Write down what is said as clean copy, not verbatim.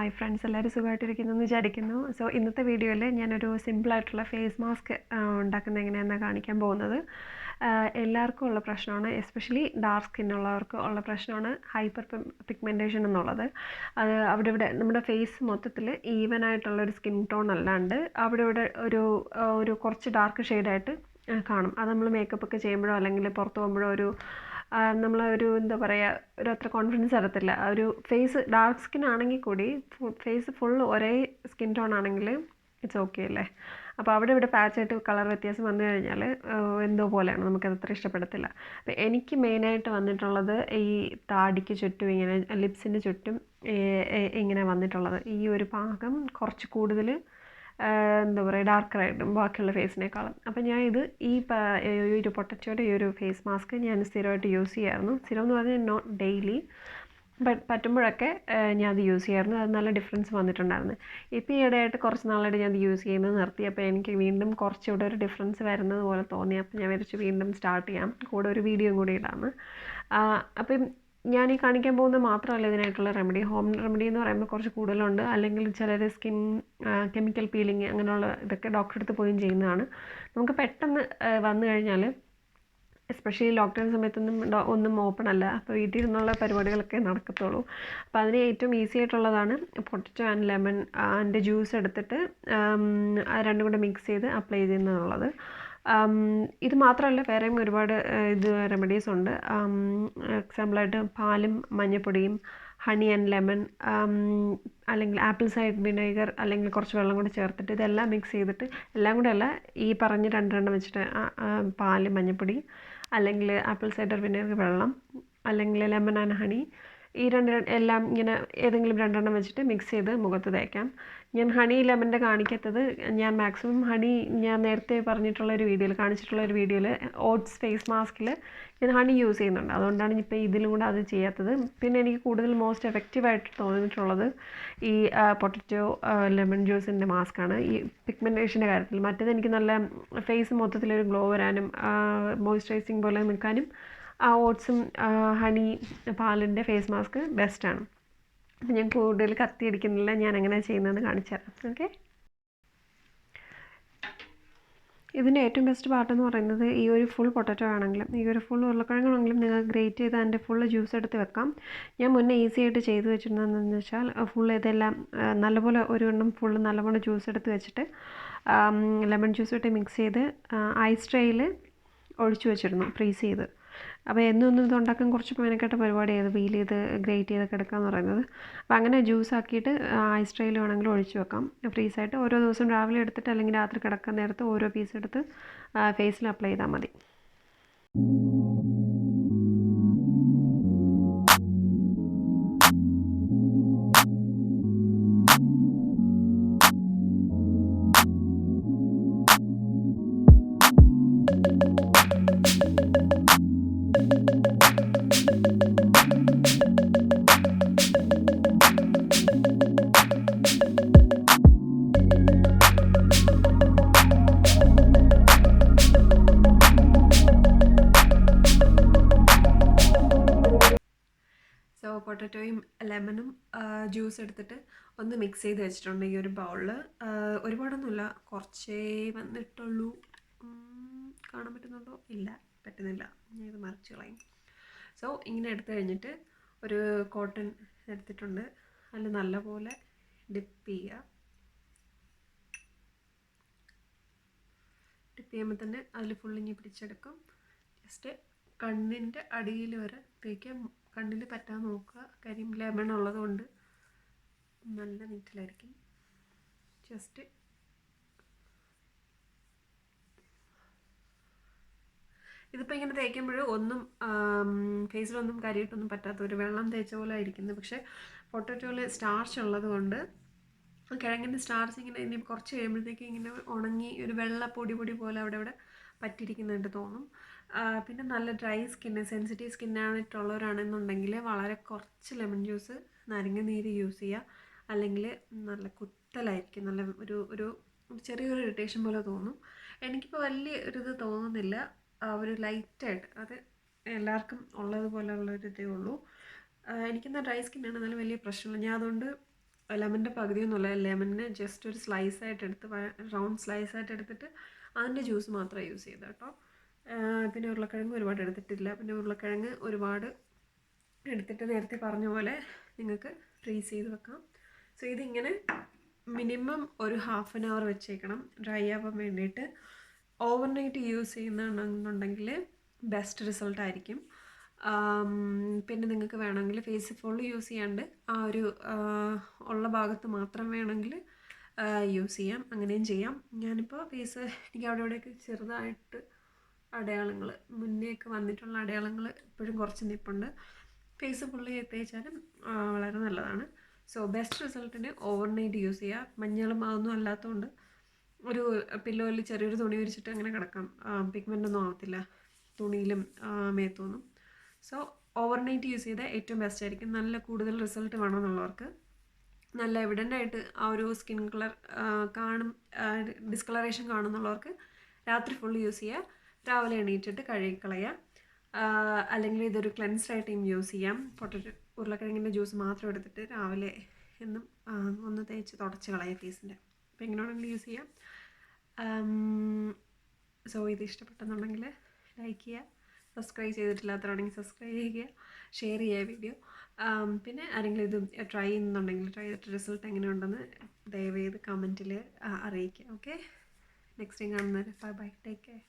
Hi friends, എല്ലാവരും സുഖമായിട്ടിരിക്കുന്നു എന്ന് വിചാരിക്കുന്നു. സോ ഇന്നത്തെ വീഡിയോയിൽ ഞാനൊരു സിമ്പിളായിട്ടുള്ള ഫേസ് മാസ്ക് ഉണ്ടാക്കുന്നത് എങ്ങനെയാണെന്ന് കാണിക്കാൻ പോകുന്നത്. എല്ലാവർക്കും ഉള്ള പ്രശ്നമാണ്, എസ്പെഷ്യലി ഡാർക്ക് സ്കിന്നുള്ളവർക്ക് ഉള്ള പ്രശ്നമാണ് ഹൈപ്പർ പിഗ്മെൻറ്റേഷൻ എന്നുള്ളത്. അത് അവിടെ ഇവിടെ നമ്മുടെ ഫേസ് മൊത്തത്തിൽ ഈവനായിട്ടുള്ളൊരു സ്കിൻ ടോൺ അല്ലാണ്ട് അവിടെ ഇവിടെ ഒരു കുറച്ച് ഡാർക്ക് ഷെയ്ഡായിട്ട് കാണും. അത് നമ്മൾ മേക്കപ്പ് ഒക്കെ ചെയ്യുമ്പോഴോ അല്ലെങ്കിൽ പുറത്ത് പോകുമ്പോഴോ നമ്മളൊരു എന്താ പറയുക, ഒരു അത്ര കോൺഫിഡൻസ് തരത്തില്ല. ഒരു ഫേസ് ഡാർക്ക് സ്കിൻ ആണെങ്കിൽ കൂടി ഫേസ് ഫുൾ ഒരേ സ്കിൻ ടോൺ ആണെങ്കിൽ ഇറ്റ്സ് ഓക്കെ അല്ലേ. അപ്പോൾ അവിടെ ഇവിടെ പാച്ചായിട്ട് കളർ വ്യത്യാസം വന്നു കഴിഞ്ഞാൽ എന്തോ പോലെയാണ്, നമുക്കത് അത്ര ഇഷ്ടപ്പെടത്തില്ല. അപ്പോൾ എനിക്ക് മെയിനായിട്ട് വന്നിട്ടുള്ളത് ഈ താടിക്ക് ചുറ്റും ഇങ്ങനെ ലിപ്സിൻ്റെ ചുറ്റും ഇങ്ങനെ വന്നിട്ടുള്ളത്. ഈ ഒരു ഭാഗം കുറച്ച് കൂടുതൽ എന്താ പറയുക ഡാർക്കറായിട്ടും ബാക്കിയുള്ള ഫേസിനേക്കാളും. അപ്പോൾ ഞാൻ ഈ ഒരു പൊട്ടറ്റോയുടെ ഈ ഒരു ഫേസ് മാസ്ക് ഞാൻ സ്ഥിരമായിട്ട് യൂസ് ചെയ്യായിരുന്നു. സ്ഥിരം എന്ന് പറഞ്ഞാൽ നോട്ട് ഡെയിലി, പറ്റുമ്പോഴൊക്കെ ഞാൻ അത് യൂസ് ചെയ്യായിരുന്നു. അത് നല്ല ഡിഫറൻസ് വന്നിട്ടുണ്ടായിരുന്നു. ഇപ്പോൾ ഈ ഇടയായിട്ട് കുറച്ച് നാളായിട്ട് ഞാൻ അത് യൂസ് ചെയ്യുന്നത് നിർത്തി. അപ്പോൾ എനിക്ക് വീണ്ടും കുറച്ചുകൂടെ ഒരു ഡിഫറൻസ് വരുന്നത് പോലെ തോന്നി. അപ്പോൾ ഞാൻ വിചാരിച്ചു വീണ്ടും സ്റ്റാർട്ട് ചെയ്യാം, കൂടെ ഒരു വീഡിയോയും കൂടി ഇടാമെന്ന്. അപ്പം ഞാൻ ഈ കാണിക്കാൻ പോകുന്നത് മാത്രമല്ല ഇതിനായിട്ടുള്ള റെമഡി. ഹോം റെമഡി എന്ന് പറയുമ്പോൾ കുറച്ച് കൂടുതലുണ്ട്. അല്ലെങ്കിൽ ചിലർ സ്കിൻ കെമിക്കൽ പീലിങ് അങ്ങനെയുള്ള ഇതൊക്കെ ഡോക്ടറെ അടുത്ത് പോയും ചെയ്യുന്നതാണ്. നമുക്ക് പെട്ടെന്ന് വന്നു കഴിഞ്ഞാൽ, എസ്പെഷ്യലി ലോക്ക്ഡൗൺ സമയത്തൊന്നും ഒന്നും ഓപ്പൺ അല്ല. അപ്പോൾ വീട്ടിൽ നിന്നുള്ള പരിപാടികളൊക്കെ നടക്കത്തുള്ളൂ. അപ്പോൾ അതിന് ഏറ്റവും ഈസി ആയിട്ടുള്ളതാണ് പൊട്ടറ്റോ ആൻഡ് ലെമൺ അതിൻ്റെ ജ്യൂസ് എടുത്തിട്ട് രണ്ടും കൂടെ മിക്സ് ചെയ്ത് അപ്ലൈ ചെയ്യുന്നതെന്നുള്ളത്. ഇത് മാത്രമല്ല, വേറെയും ഒരുപാട് റെമഡീസ് ഉണ്ട്. എക്സാമ്പിളായിട്ട് പാലും മഞ്ഞൾപ്പൊടിയും ഹണി ആൻഡ് ലെമൺ, അല്ലെങ്കിൽ ആപ്പിൾ സൈഡർ വിനെഗർ, അല്ലെങ്കിൽ കുറച്ച് വെള്ളം കൂടി ചേർത്തിട്ട് ഇതെല്ലാം മിക്സ് ചെയ്തിട്ട്, എല്ലാം കൂടെ അല്ല, ഈ പറഞ്ഞ് രണ്ടെണ്ണം വെച്ചിട്ട് പാല് മഞ്ഞൾപ്പൊടി, അല്ലെങ്കിൽ ആപ്പിൾ സൈഡർ വിനെഗർ വെള്ളം, അല്ലെങ്കിൽ ലെമൺ ആൻഡ് ഹണി, ഈ എല്ലാം ഇങ്ങനെ ഏതെങ്കിലും രണ്ടെണ്ണം വെച്ചിട്ട് മിക്സ് ചെയ്ത് മുഖത്ത് തേക്കാം. ഞാൻ ഹണി ലെമൻ്റെ കാണിക്കാത്തത്, ഞാൻ മാക്സിമം ഹണി ഞാൻ നേരത്തെ കാണിച്ചിട്ടുള്ള ഒരു വീഡിയോയിൽ ഓട്സ് ഫേസ് മാസ്കിൽ ഞാൻ ഹണി യൂസ് ചെയ്യുന്നുണ്ട്. അതുകൊണ്ടാണ് ഇപ്പോൾ ഇതിലും കൂടെ അത് ചെയ്യാത്തത്. പിന്നെ എനിക്ക് കൂടുതൽ മോസ്റ്റ് എഫക്റ്റീവായിട്ട് തോന്നിയിട്ടുള്ളത് ഈ പൊട്ടറ്റോ ലെമൺ ജ്യൂസിൻ്റെ മാസ്കാണ് ഈ പിഗ്മെൻറ്റേഷൻ്റെ കാര്യത്തിൽ. മറ്റേത് എനിക്ക് നല്ല ഫേസ് മൊത്തത്തിലൊരു ഗ്ലോ വരാനും മോയ്സ്ചറൈസിങ് പോലെ നിൽക്കാനും ഓട്സും ഹണി പാലിൻ്റെ ഫേസ് മാസ്ക് ബെസ്റ്റാണ്. അപ്പോൾ ഞാൻ കൂടുതൽ കത്തിയടിക്കുന്നില്ല, ഞാൻ എങ്ങനെയാണ് ചെയ്യുന്നതെന്ന് കാണിച്ചു തരാം. ഓക്കെ, ഇതിൻ്റെ ഏറ്റവും ബെസ്റ്റ് പാർട്ടെന്ന് പറയുന്നത്, ഈ ഒരു ഫുൾ പൊട്ടറ്റോ ആണെങ്കിലും ഈ ഒരു ഫുൾ ഉരുളക്കിഴങ്ങാണെങ്കിലും നിങ്ങൾക്ക് ഗ്രേറ്റ് ചെയ്ത് അതിൻ്റെ ഫുള്ള് ജ്യൂസ് എടുത്ത് വെക്കാം. ഞാൻ മുന്നേ ഈസി ആയിട്ട് ചെയ്ത് വെച്ചിരുന്നതെന്ന് വെച്ചാൽ, ഇതെല്ലാം നല്ലപോലെ ഒരു എണ്ണം ഫുള്ള് നല്ലപോലെ ജ്യൂസ് എടുത്ത് വെച്ചിട്ട് ലെമൺ ജ്യൂസ് ഇട്ട് മിക്സ് ചെയ്ത് ഐസ് ട്രേയിൽ ഒഴിച്ചു വെച്ചിരുന്നു, ഫ്രീസ് ചെയ്ത്. അപ്പോൾ എന്നും ഇത് ഉണ്ടാക്കാൻ കുറച്ച് മെനക്കെട്ട പരിപാടിയായത്, വീൽ ചെയ്ത് ഗ്രേറ്റ് ചെയ്തൊക്കെ എടുക്കാമെന്ന് പറയുന്നത്. അപ്പോൾ അങ്ങനെ ജ്യൂസ് ആക്കിയിട്ട് ഐസ് ട്രേയിൽ വേണമെങ്കിലും ഒഴിച്ചു വെക്കാം ഫ്രീസായിട്ട്. ഓരോ ദിവസം രാവിലെ എടുത്തിട്ട് അല്ലെങ്കിൽ രാത്രി കിടക്കാൻ നേരത്ത് ഓരോ പീസ് എടുത്ത് ഫേസിൽ അപ്ലൈ ചെയ്താൽ മതി. പൊട്ടറ്റോയും ലെമണും ജ്യൂസ് എടുത്തിട്ട് ഒന്ന് മിക്സ് ചെയ്ത് വെച്ചിട്ടുണ്ട് ഈ ഒരു ബൗളിൽ. ഒരുപാടൊന്നുമില്ല, കുറച്ചേ വന്നിട്ടുള്ളൂ. കാണാൻ പറ്റുന്നുണ്ടോ? ഇല്ല, പറ്റുന്നില്ല. ഞാൻ ഇത് മറിച്ച് കളയും. സോ ഇങ്ങനെ എടുത്തു കഴിഞ്ഞിട്ട് ഒരു കോട്ടൺ എടുത്തിട്ടുണ്ട്, അതിൽ നല്ലപോലെ ഡിപ്പ് ചെയ്യുക. ഡിപ്പ് ചെയ്യുമ്പോൾ തന്നെ അതിൽ ഫുള്ളിങ്ങി പിടിച്ചെടുക്കും. ജസ്റ്റ് കണ്ണിൻ്റെ അടിയിൽ വരെ തേക്കാം. കണ്ണിൽ പറ്റാൻ നോക്കുക, കാര്യം ലെമൺ ഉള്ളത് കൊണ്ട് നല്ല നീറ്റിലായിരിക്കും. ജസ്റ്റ് ഇതിപ്പോൾ ഇങ്ങനെ തേക്കുമ്പോൾ ഒന്നും ഫേസിലൊന്നും കരിയിട്ടൊന്നും പറ്റാത്ത ഒരു വെള്ളം തേച്ച പോലെ ആയിരിക്കുന്നത്. പക്ഷേ പൊട്ടറ്റോയിൽ സ്റ്റാർച്ച് ഉള്ളത് കൊണ്ട്, കിഴങ്ങിൻ്റെ സ്റ്റാർച്ച് ഇങ്ങനെ ഇനി കുറച്ച് കഴിയുമ്പോഴത്തേക്ക് ഇങ്ങനെ ഉണങ്ങി ഒരു വെള്ള പൊടി പോലെ അവിടെ പറ്റിയിരിക്കുന്നുണ്ട് തോന്നും. പിന്നെ നല്ല ഡ്രൈ സ്കിന്ന്, സെൻസിറ്റീവ് സ്കിന്നായിട്ടുള്ളവരാണെന്നുണ്ടെങ്കിൽ വളരെ കുറച്ച് ലെമൺ ജ്യൂസ്, നാരങ്ങ നീര് യൂസ് ചെയ്യുക. അല്ലെങ്കിൽ നല്ല കുത്തലായിരിക്കും, നല്ല ഒരു ചെറിയൊരു ഇറിറ്റേഷൻ പോലെ തോന്നും. എനിക്കിപ്പോൾ വലിയ ഒരിത് തോന്നുന്നില്ല, ഒരു ലൈറ്റായിട്ട്. അത് എല്ലാവർക്കും ഉള്ളതുപോലെയുള്ളൊരിതേ ഉള്ളൂ. എനിക്കെന്നാൽ ഡ്രൈ സ്കിന്നാണ്, എന്നാലും വലിയ പ്രശ്നമില്ല. ഞാൻ അതുകൊണ്ട് ലെമണിൻ്റെ പകുതിയൊന്നുമല്ല, ലെമണിന് ജസ്റ്റ് ഒരു സ്ലൈസായിട്ട് എടുത്ത് റൗണ്ട് സ്ലൈസായിട്ട് എടുത്തിട്ട് അതിൻ്റെ ജ്യൂസ് മാത്രമേ യൂസ് ചെയ്തത് കേട്ടോ. പിന്നെ ഉരുളക്കിഴങ്ങ് ഒരുപാട് എടുത്തിട്ടില്ല. പിന്നെ ഉരുളക്കിഴങ്ങ് ഒരുപാട് എടുത്തിട്ട് നേരത്തെ പറഞ്ഞ പോലെ നിങ്ങൾക്ക് ഫ്രീസ് ചെയ്ത് വെക്കാം. സോ ഇതിങ്ങനെ മിനിമം ഒരു ഹാഫ് ആൻ അവർ വെച്ചേക്കണം ഡ്രൈ ആവാൻ വേണ്ടിയിട്ട്. ഓവർനൈറ്റ് യൂസ് ചെയ്യുന്നതാണെന്നുണ്ടെങ്കിൽ ബെസ്റ്റ് റിസൾട്ടായിരിക്കും. പിന്നെ നിങ്ങൾക്ക് വേണമെങ്കിൽ ഫേസ് ഫുള്ള് യൂസ് ചെയ്യാണ്ട് ആ ഒരു ഉള്ള ഭാഗത്ത് മാത്രം വേണമെങ്കിൽ യൂസ് ചെയ്യാം, അങ്ങനെയും ചെയ്യാം. ഞാനിപ്പോൾ ഫേസ് എനിക്ക് അവിടെ ഇവിടെയൊക്കെ ചെറുതായിട്ട് അടയാളങ്ങൾ, മുന്നേയൊക്കെ വന്നിട്ടുള്ള അടയാളങ്ങൾ ഇപ്പോഴും കുറച്ച് നിൽപ്പുണ്ട്. ഫേസ് ഫുള്ളി തേച്ചാലും വളരെ നല്ലതാണ്. സോ ബെസ്റ്റ് റിസൾട്ടിന് ഓവർനൈറ്റ് യൂസ് ചെയ്യുക. മഞ്ഞളും അതൊന്നും അല്ലാത്തതുകൊണ്ട് ഒരു പില്ലോയിൽ ചെറിയൊരു തുണി വിരിച്ചിട്ട് അങ്ങനെ കിടക്കാം. പിഗ്മെൻ്റ് ഒന്നും ആവത്തില്ല തുണിയിലും മേത്തൊന്നും. സോ ഓവർനൈറ്റ് യൂസ് ചെയ്താൽ ഏറ്റവും ബെസ്റ്റ് ആയിരിക്കും. നല്ല കൂടുതൽ റിസൾട്ട് വേണമെന്നുള്ളവർക്ക്, നല്ല എവിഡൻ്റ് ആയിട്ട് ആ ഒരു സ്കിൻ കളർ ഡിസ്കളറേഷൻ കാണുന്നുള്ളവർക്ക് രാത്രി ഫുൾ യൂസ് ചെയ്യുക, രാവിലെ എണീറ്റിട്ട് കഴുകിക്കളയുക. അല്ലെങ്കിൽ ഇതൊരു ക്ലെൻസ്ഡായിട്ടും യൂസ് ചെയ്യാം. ഉരുളക്കിഴങ്ങിൻ്റെ ജ്യൂസ് മാത്രം എടുത്തിട്ട് രാവിലെ എന്നും ഒന്ന് തേച്ച് തുടച്ച് കളയുക ഫേസിൻ്റെ. അപ്പോൾ എങ്ങനെ വേണമെങ്കിലും യൂസ് ചെയ്യാം. സോ ഇത് ഇഷ്ടപ്പെട്ടെന്നുണ്ടെങ്കിൽ ലൈക്ക് ചെയ്യുക, സബ്സ്ക്രൈബ് ചെയ്തിട്ടില്ലാത്തവരാണെങ്കിൽ സബ്സ്ക്രൈബ് ചെയ്യുക, ഷെയർ ചെയ്യുക വീഡിയോ. പിന്നെ ആരെങ്കിലും ഇത് ട്രൈ ചെയ്യുന്നുണ്ടെങ്കിൽ ട്രൈ ചെയ്തിട്ട് റിസൾട്ട് എങ്ങനെയുണ്ടെന്ന് ദയവേത് കമൻറ്റിൽ അറിയിക്കുക. ഓക്കെ, നെക്സ്റ്റ് ടൈം കാണുന്നവരെ ബൈ ബൈ, ടേക്ക് കെയർ.